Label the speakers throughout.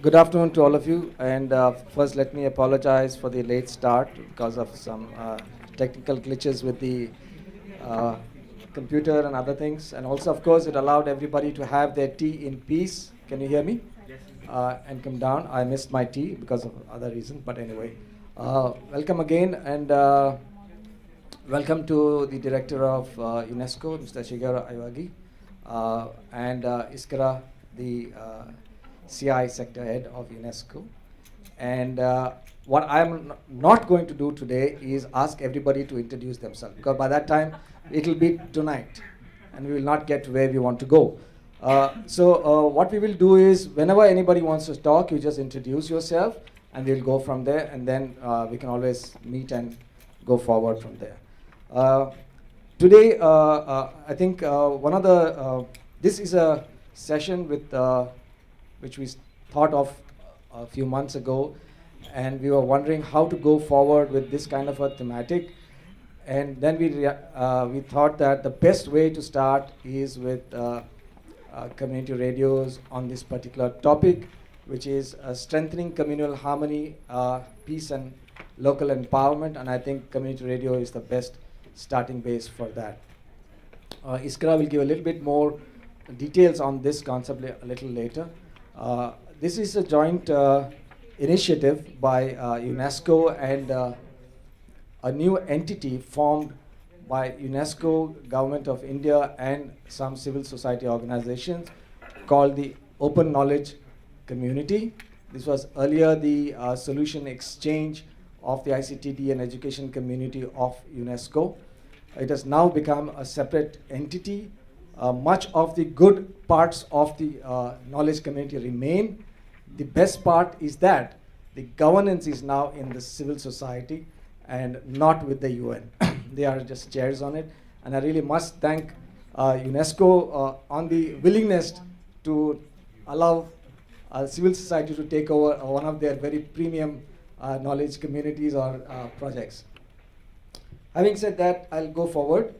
Speaker 1: Good afternoon to all of you. And first, let me apologize for the late start because of some technical glitches with the uh, computer and other things. And also, of course, it allowed everybody to have their tea in peace. Can you hear me? And come down. I missed my tea because of other reasons. But anyway, welcome again. And welcome to the director of UNESCO, Mr. Shigeru Iwagi, and Iskra, the CI sector head of UNESCO. And what I'm not going to do today is ask everybody to introduce themselves, because by that time it'll be tonight and we will not get to where we want to go. So what we will do is, whenever anybody wants to talk, you just introduce yourself and we'll go from there, and then we can always meet and go forward from there. Today, I think this is a session which we thought of a few months ago, and we were wondering how to go forward with this kind of a thematic. And then we thought that the best way to start is with community radios on this particular topic, which is strengthening communal harmony, peace and local empowerment. And I think community radio is the best starting base for that. Iskra will give a little bit more details on this concept a little later. This is a joint initiative by UNESCO and a new entity formed by UNESCO, Government of India, and some civil society organizations called the Open Knowledge Community. This was earlier the Solution Exchange of the ICTD and education community of UNESCO. It has now become a separate entity. Much of the good parts of the knowledge community remain. The best part is that the governance is now in the civil society and not with the UN. They are just chairs on it. And I really must thank UNESCO on the willingness to allow civil society to take over one of their very premium knowledge communities or projects. Having said that, I'll go forward.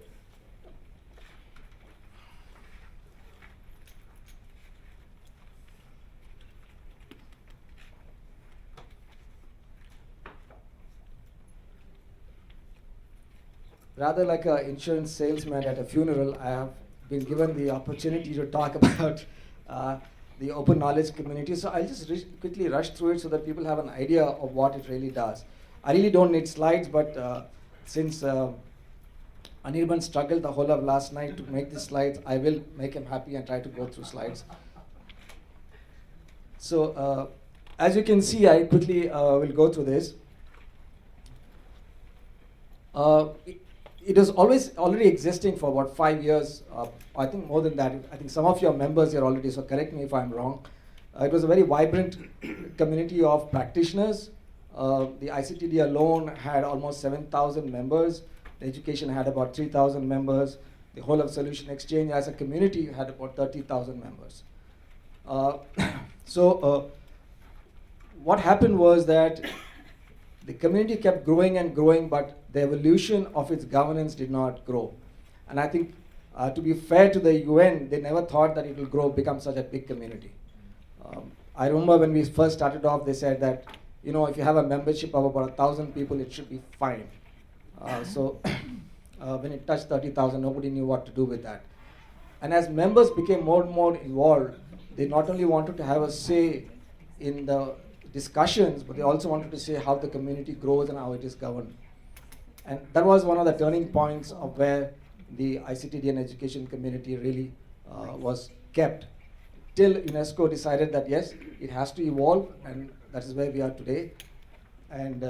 Speaker 1: Rather like an insurance salesman at a funeral, I have been given the opportunity to talk about the open knowledge community. So I'll just quickly rush through it so that people have an idea of what it really does. I really don't need slides, but since Anirban struggled the whole of last night to make the slides, I will make him happy and try to go through slides. So as you can see, I quickly will go through this. It was already existing for about 5 years. I think more than that. I think some of your members here already, so correct me if I'm wrong. It was a very vibrant community of practitioners. The ICTD alone had almost 7,000 members. The education had about 3,000 members. The whole of Solution Exchange as a community had about 30,000 members. So what happened was that the community kept growing and growing, but the evolution of its governance did not grow. And I think, to be fair to the UN, they never thought that it will become such a big community. I remember when we first started off, they said that, you know, if you have a membership of about 1,000 people, it should be fine. So when it touched 30,000, nobody knew what to do with that. And as members became more and more involved, they not only wanted to have a say in the discussions, but they also wanted to say how the community grows and how it is governed. And that was one of the turning points of where the ICTD and education community really was kept, till UNESCO decided that yes, it has to evolve, and that is where we are today. And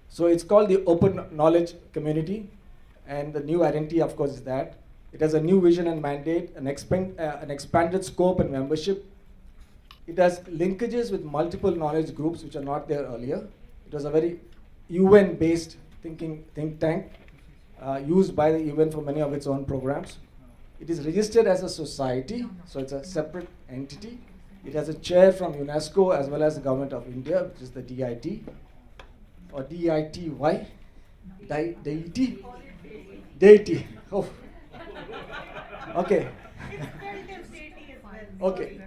Speaker 1: so it's called the Open Knowledge Community, and the new identity, of course, is that it has a new vision and mandate, an expanded scope and membership. It has linkages with multiple knowledge groups which are not there earlier. It was a very UN-based think tank used by the UN for many of its own programs. It is registered as a society, so it's a separate entity. It has a chair from UNESCO as well as the Government of India, which is the DIT, or DITY, deity? Deity. Oh. Okay. Okay.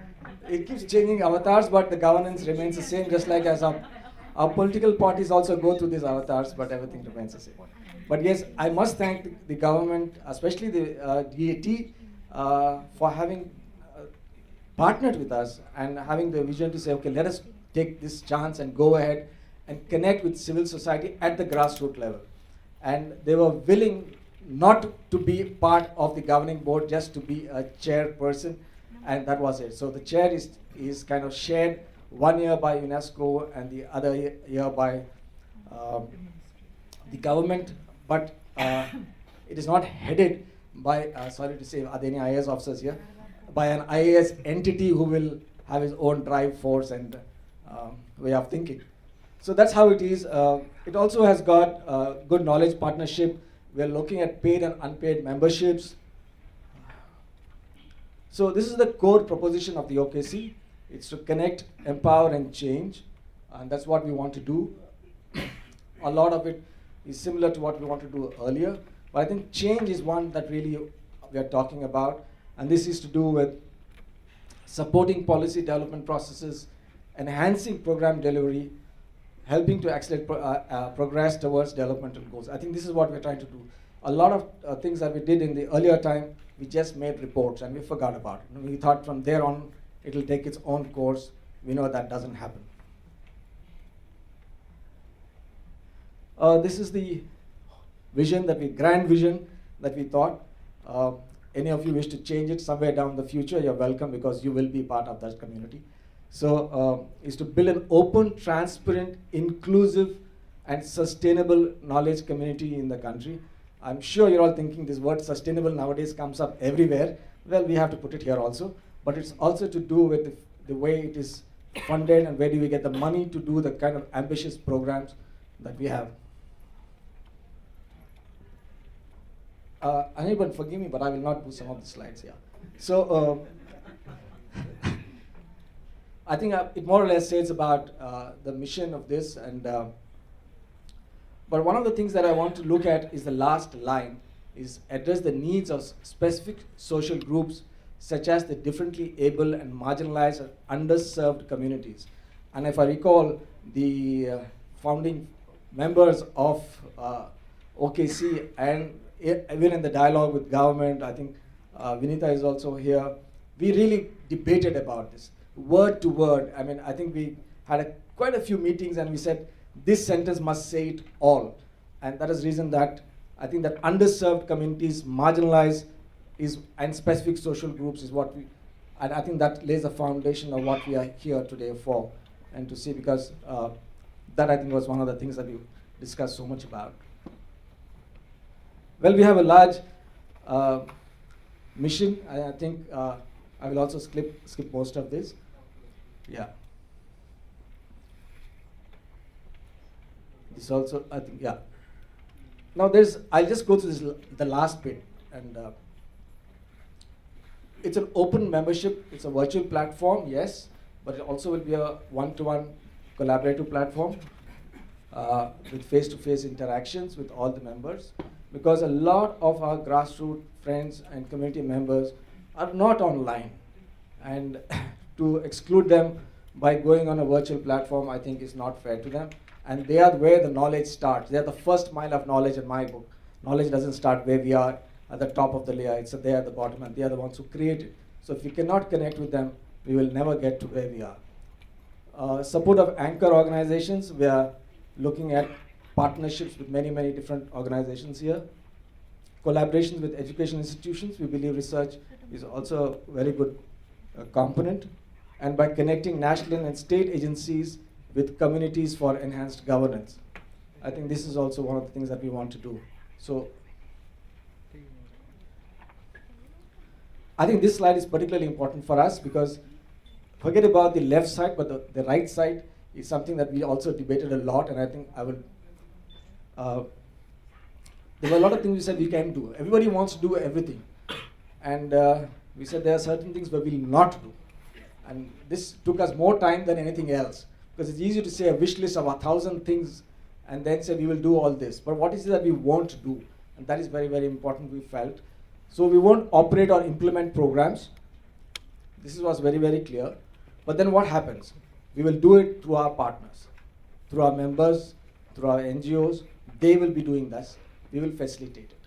Speaker 1: it keeps changing avatars, but the governance remains the same, just like as our political parties also go through these avatars, but everything remains the same. But yes, I must thank the government, especially the DAT, for having partnered with us and having the vision to say, okay, let us take this chance and go ahead and connect with civil society at the grassroots level. And they were willing not to be part of the governing board, just to be a chairperson, and that was it. So the chair is kind of shared 1 year by UNESCO and the other year by the government, but it is not headed by, sorry to say, are there any IAS officers here? By an IAS entity who will have his own drive force and way of thinking. So that's how it is. It also has got good knowledge partnership. We're looking at paid and unpaid memberships. So this is the core proposition of the OKC. It's to connect, empower, and change. And that's what we want to do. A lot of it is similar to what we want to do earlier. But I think change is one that really we are talking about. And this is to do with supporting policy development processes, enhancing program delivery, helping to accelerate progress towards developmental goals. I think this is what we're trying to do. A lot of things that we did in the earlier time, we just made reports and we forgot about it. We thought from there on, it'll take its own course. We know that doesn't happen. This is the vision grand vision that we thought. Any of you wish to change it somewhere down the future, you're welcome, because you will be part of that community. So is to build an open, transparent, inclusive, and sustainable knowledge community in the country. I'm sure you're all thinking this word sustainable nowadays comes up everywhere. Well, we have to put it here also. But it's also to do with the way it is funded and where do we get the money to do the kind of ambitious programs that we have. Anyone forgive me, but I will not do some of the slides here. So I think it more or less says about the mission of this. And but one of the things that I want to look at is the last line, is address the needs of specific social groups, such as the differently able and marginalized and underserved communities. And if I recall, the founding members of OKC, and even in the dialogue with government, I think Vinita is also here, we really debated about this, word to word. I mean, I think we had quite a few meetings and we said, this sentence must say it all. And that is the reason that I think that underserved communities, marginalized, and specific social groups is what and I think that lays the foundation of what we are here today for, and to see, because that I think was one of the things that we discussed so much about. Well, we have a large mission. I think I will also skip most of this. Yeah. This also, I think, yeah. Now I'll just go through the last bit. And it's an open membership. It's a virtual platform, yes, but it also will be a one-to-one collaborative platform with face-to-face interactions with all the members. Because a lot of our grassroots friends and community members are not online. And to exclude them by going on a virtual platform, I think is not fair to them. And they are where the knowledge starts. They are the first mile of knowledge in my book. Knowledge doesn't start where we are at the top of the layer. It's there at the bottom, and they are the ones who create it. So if we cannot connect with them, we will never get to where we are. Support of anchor organizations. We are looking at partnerships with many, many different organizations here. Collaborations with education institutions. We believe research is also a very good component. And by connecting national and state agencies with communities for enhanced governance. I think this is also one of the things that we want to do. So I think this slide is particularly important for us, because forget about the left side, but the right side is something that we also debated a lot, and I think I will there were a lot of things we said we can do. Everybody wants to do everything. And we said there are certain things where we will not do. And this took us more time than anything else. Because it's easy to say a wish list of 1,000 things and then say we will do all this. But what is it that we won't do? And that is very, very important, we felt. So we won't operate or implement programs. This was very, very clear. But then what happens? We will do it through our partners, through our members, through our NGOs. They will be doing this. We will facilitate it.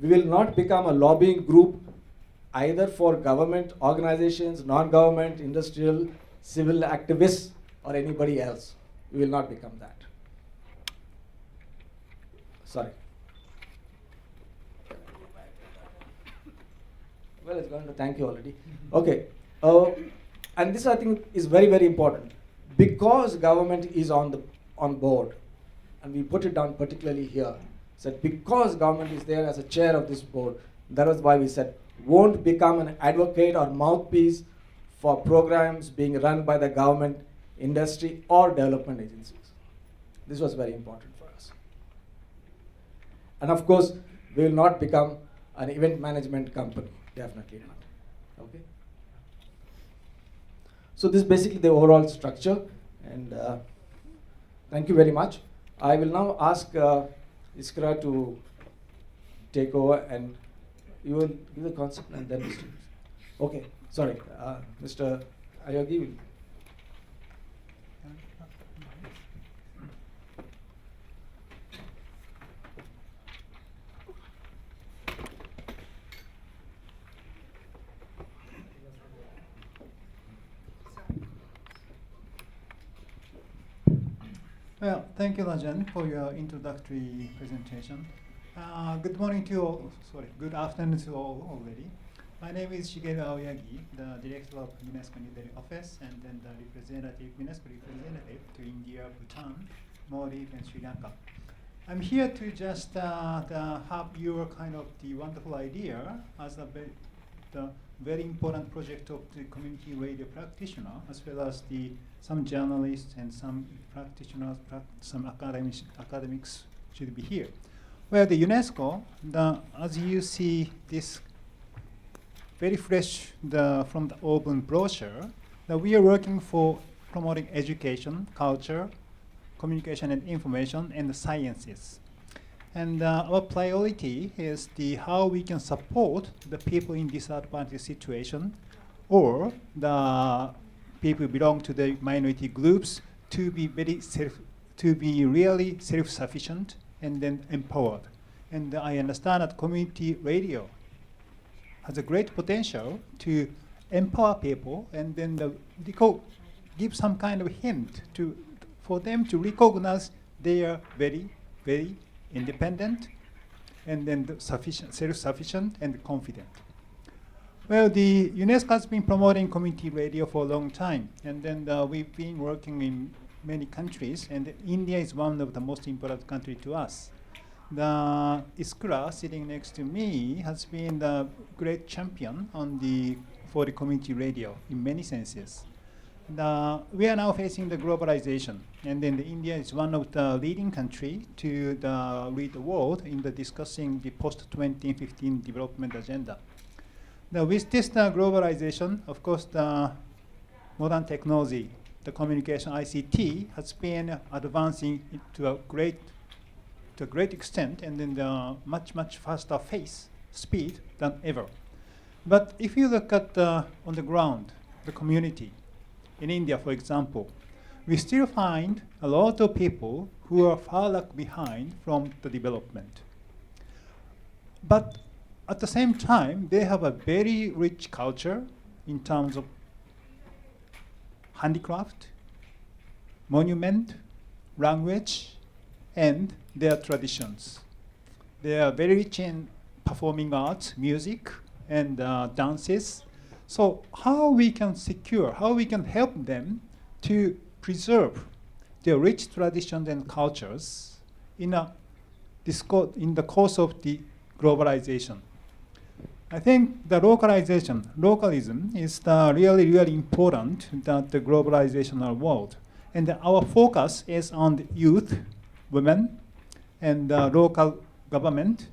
Speaker 1: We will not become a lobbying group either for government organizations, non-government, industrial, civil activists, or anybody else. We will not become that. Sorry. Well, it's going to thank you already. Okay. And this, I think, is very, very important. Because government is on board, and we put it down particularly here, said because government is there as a chair of this board, that was why we said, won't become an advocate or mouthpiece for programs being run by the government, industry, or development agencies. This was very important for us. And of course, we will not become an event management company. Definitely not. Okay. So this is basically the overall structure, and thank you very much. I will now ask Iskra to take over, and you will give the concept and then Mr. Okay, sorry, Mr. Ayogi will.
Speaker 2: Well, thank you, Rajan, for your introductory presentation. Good morning to you all. Sorry, good afternoon to all already. My name is Shigeru Aoyagi, the director of UNESCO New Delhi office, and then the UNESCO representative to India, Bhutan, Maldives, and Sri Lanka. I'm here to just have your kind of the wonderful idea as the very important project of the community radio practitioner, as well as some journalists and some practitioners, some academics should be here. Well, the UNESCO, as you see this very fresh from the open brochure, that we are working for promoting education, culture, communication and information, and the sciences. And our priority is how we can support the people in disadvantaged situation, or the people belong to the minority groups to be really self-sufficient and then empowered. And I understand that community radio has a great potential to empower people and then give some kind of hint for them to recognize they are very, very independent and then self-sufficient and confident. Well, the UNESCO has been promoting community radio for a long time, and then we've been working in many countries, and India is one of the most important countries to us. The Iskra sitting next to me has been the great champion for the community radio in many senses. We are now facing the globalization, and then India is one of the leading countries to lead the world in discussing the post-2015 development agenda. Now, with this globalization, of course, the modern technology, the communication ICT, has been advancing to a great extent, and then the much faster speed than ever. But if you look at on the ground, the community in India, for example, we still find a lot of people who are far behind from the development. But at the same time, they have a very rich culture in terms of handicraft, monument, language, and their traditions. They are very rich in performing arts, music, and dances. So how we can help them to preserve their rich traditions and cultures in the course of the globalization. I think the localism is really, really important in the globalizational world. And our focus is on the youth, women, and local government,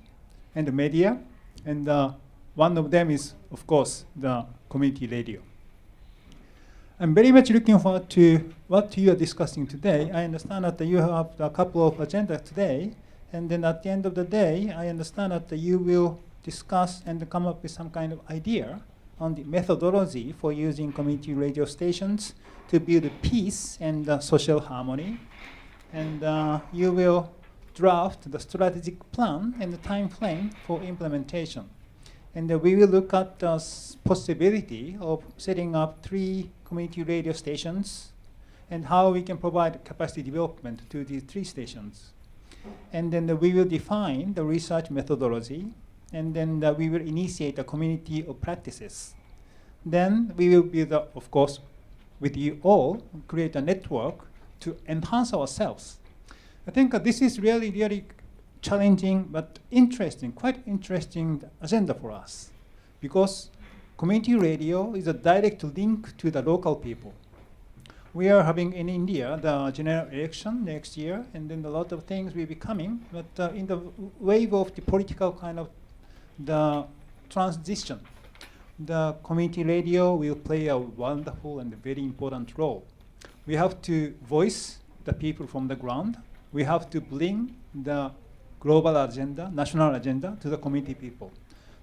Speaker 2: and the media. And one of them is, of course, the community radio. I'm very much looking forward to what you are discussing today. I understand that you have a couple of agendas today, and then at the end of the day, I understand that you will discuss and come up with some kind of idea on the methodology for using community radio stations to build peace and social harmony. And you will draft the strategic plan and the time frame for implementation. And we will look at the possibility of setting up 3 community radio stations and how we can provide capacity development to these 3 stations. And then we will define the research methodology, and then we will initiate a community of practices. Then we will be, of course, with you all, create a network to enhance ourselves. I think this is really, really challenging but interesting, quite interesting agenda for us, because community radio is a direct link to the local people. We are having in India the general election next year, and then a lot of things will be coming, but in the wave of the political kind of the transition, the community radio will play a wonderful and very important role. We have to voice the people from the ground. We have to bring the global agenda, national agenda to the community people.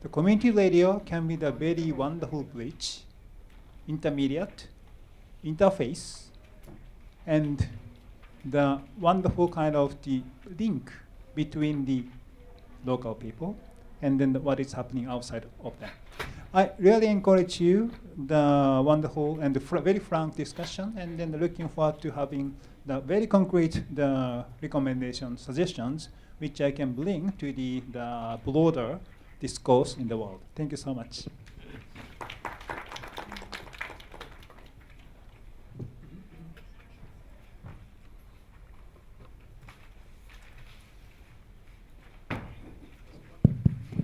Speaker 2: The community radio can be the very wonderful bridge, intermediate, interface, and the wonderful kind of the link between the local people and then what is happening outside of them. I really encourage you the wonderful and the very frank discussion, and then looking forward to having the very concrete the recommendations, suggestions, which I can bring to the broader discourse in the world. Thank you so much.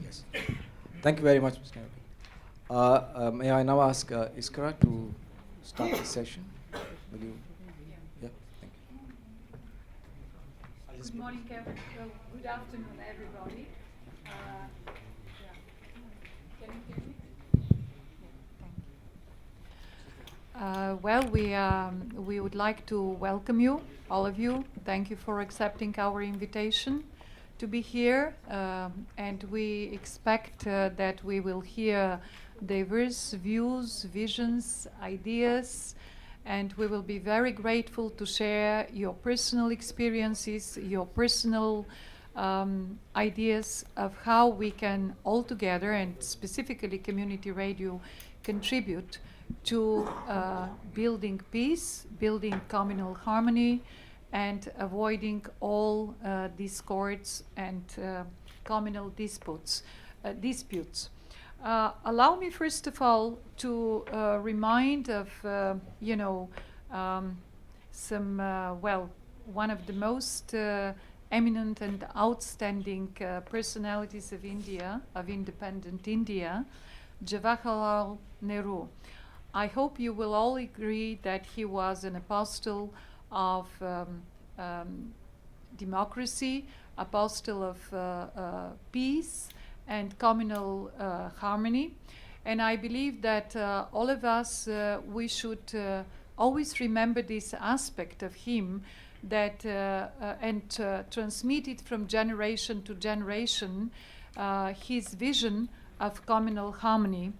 Speaker 1: Yes. Thank you very much, Mr. Nairobi. May I now ask Iskra to start the session? Will you? Yeah, thank you.
Speaker 3: Good morning, Kevin. Well, good afternoon, everybody. Can you hear me? We would like to welcome you, all of you. Thank you for accepting our invitation to be here, and we expect that we will hear diverse views, visions, ideas, and we will be very grateful to share your personal experiences, your personal ideas of how we can all together, and specifically community radio, contribute to building peace, building communal harmony, and avoiding all discords and communal disputes. Allow me first of all to remind of, one of the most eminent and outstanding personalities of India, of independent India, Jawaharlal Nehru. I hope you will all agree that he was an apostle of democracy, apostle of peace and communal harmony. And I believe that all of us, we should always remember this aspect of him, that and transmit it from generation to generation, his vision of communal harmony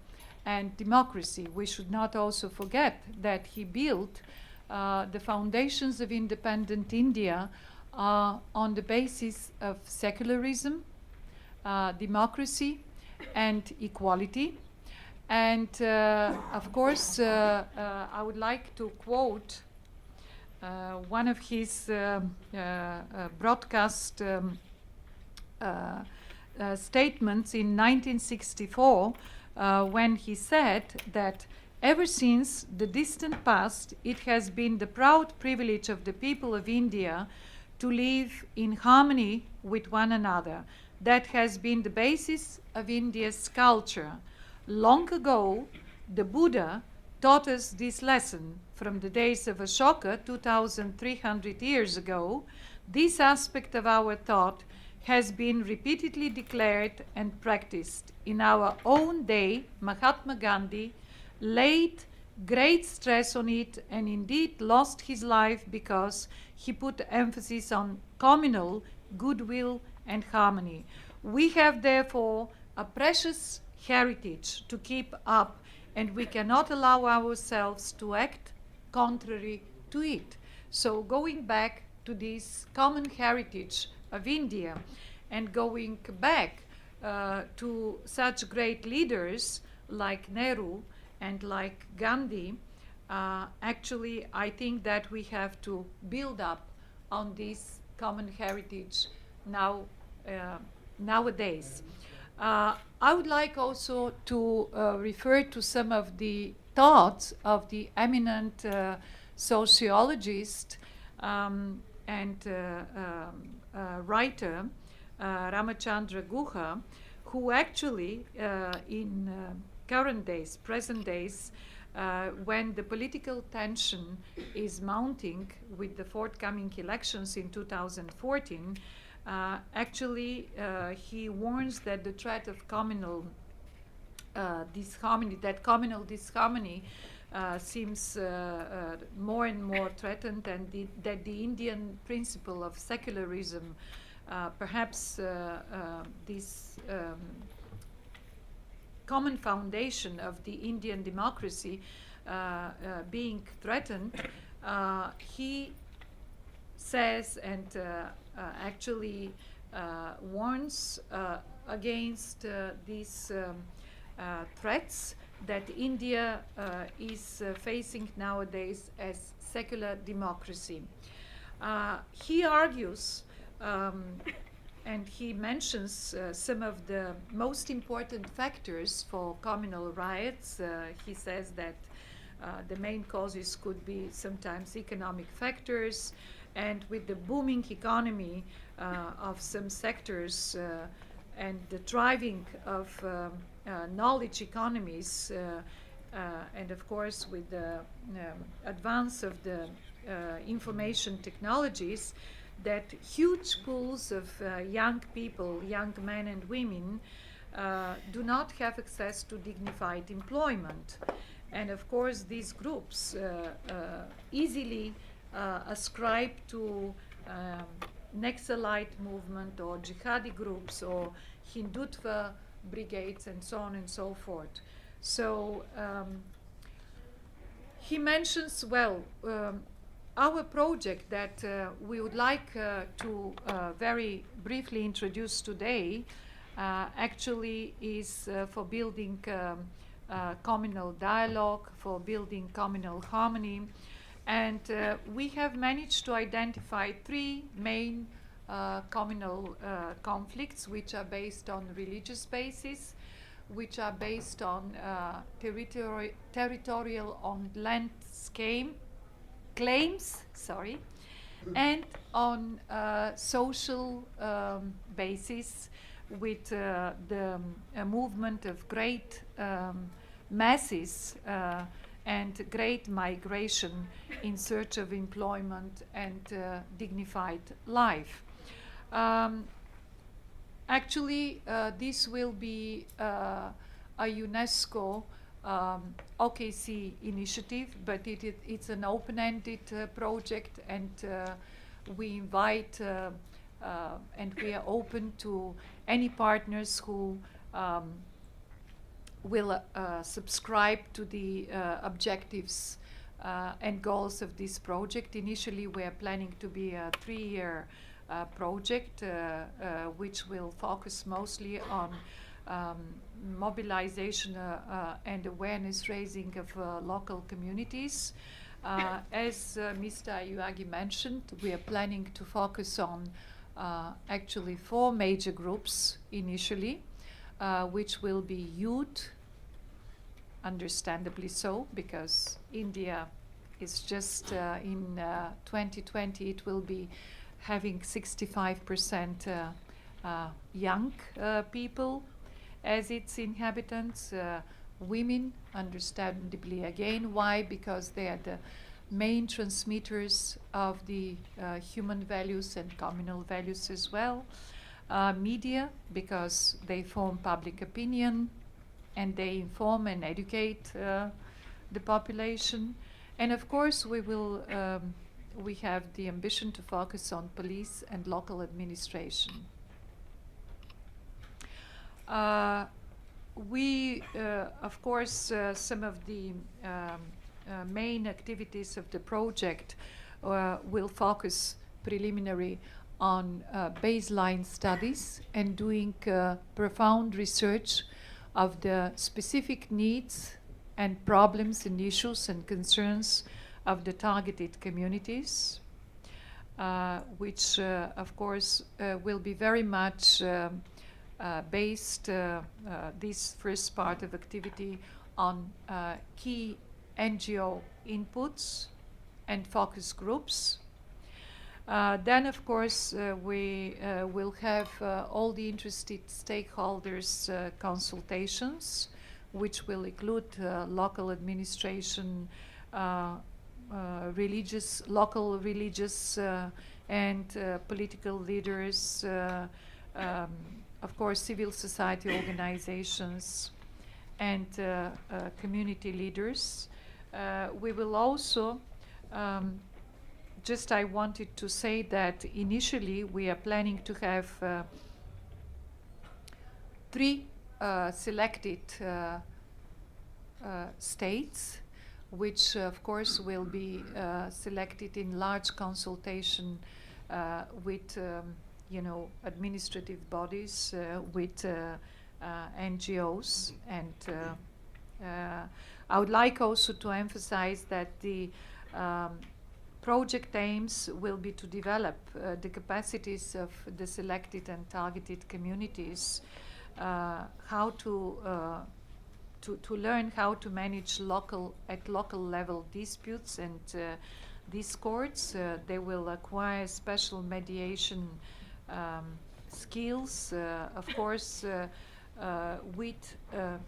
Speaker 3: and democracy. We should not also forget that he built the foundations of independent India on the basis of secularism, democracy, and equality. And of course, I would like to quote one of his broadcast statements in 1964, when he said that ever since the distant past, it has been the proud privilege of the people of India to live in harmony with one another. That has been the basis of India's culture. Long ago, the Buddha taught us this lesson. From the days of Ashoka, 2,300 years ago, this aspect of our thought has been repeatedly declared and practiced. In our own day, Mahatma Gandhi laid great stress on it and indeed lost his life because he put emphasis on communal goodwill and harmony. We have therefore a precious heritage to keep up, and we cannot allow ourselves to act contrary to it. So going back to this common heritage of India and going back to such great leaders like Nehru and like Gandhi, actually I think that we have to build up on this common heritage nowadays. I would like also to refer to some of the thoughts of the eminent sociologist and writer Ramachandra Guha, who actually in current days, present days, when the political tension is mounting with the forthcoming elections in 2014, actually he warns that the threat of communal disharmony, seems more and more threatened, and that the Indian principle of secularism, perhaps this common foundation of the Indian democracy being threatened, he says and actually warns against these threats that India is facing nowadays as secular democracy. He argues and he mentions some of the most important factors for communal riots. He says that the main causes could be sometimes economic factors, and with the booming economy of some sectors and the thriving of knowledge economies, and of course with the advance of the information technologies, that huge pools of young people, young men and women, do not have access to dignified employment. And of course these groups easily ascribe to Naxalite movement or jihadi groups or Hindutva brigades and so on and so forth. So he mentions, well, our project that we would like to very briefly introduce today actually is for building communal dialogue, for building communal harmony. And we have managed to identify three main communal conflicts, which are based on religious basis, which are based on territorial on land claims, and on social basis, with the movement of great masses and great migration in search of employment and dignified life. Actually, this will be a UNESCO OKC initiative, but it's an open-ended project, and we invite and we are open to any partners who will subscribe to the objectives and goals of this project. Initially, we are planning to be a 3-year project, which will focus mostly on mobilization and awareness raising of local communities. As Mr. Ayuagi mentioned, we are planning to focus on actually 4 major groups initially, which will be youth, understandably so, because India is just in 2020 it will be having 65% young people as its inhabitants. Women, understandably again. Why? Because they are the main transmitters of the human values and communal values as well. Media, because they form public opinion and they inform and educate the population. And of course we will we have the ambition to focus on police and local administration. we, of course, some of the main activities of the project will focus preliminary on baseline studies and doing profound research of the specific needs and problems and issues and concerns of the targeted communities, which of course will be very much based, this first part of activity, on key NGO inputs and focus groups. Then, of course, we will have all the interested stakeholders consultations, which will include local administration, local religious and political leaders, of course, civil society organizations, and community leaders. We will also I wanted to say that initially we are planning to have 3 selected states, which of course will be selected in large consultation with administrative bodies, with NGOs, and I would like also to emphasize that the project aims will be to develop the capacities of the selected and targeted communities, how to learn how to manage at local level disputes and discords. They will acquire special mediation skills, of course, with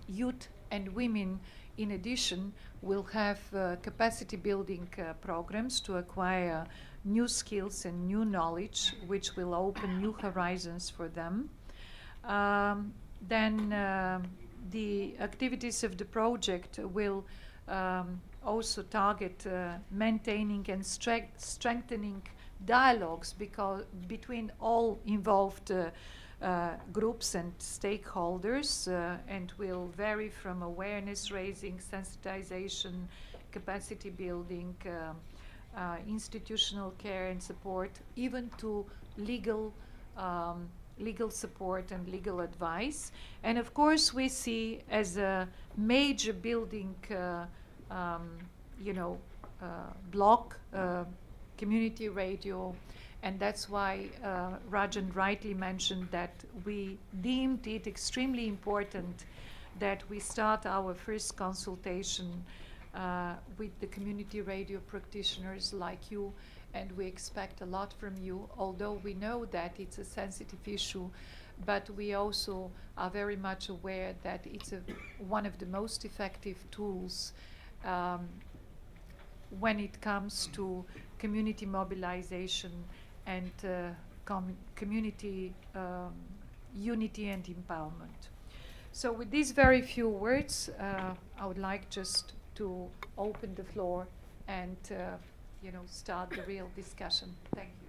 Speaker 3: youth and women. In addition, we'll have capacity building programs to acquire new skills and new knowledge, which will open new horizons for them. Then the activities of the project will also target maintaining and strengthening dialogues between all involved groups and stakeholders, and will vary from awareness raising, sensitization, capacity building, institutional care and support, even to legal support and legal advice. And of course we see as a major building block community radio. And that's why Rajan rightly mentioned that we deemed it extremely important that we start our first consultation with the community radio practitioners like you, and we expect a lot from you, although we know that it's a sensitive issue, but we also are very much aware that it's one of the most effective tools when it comes to community mobilization and community unity and empowerment. So with these very few words, I would like just to open the floor and start the real discussion. Thank you.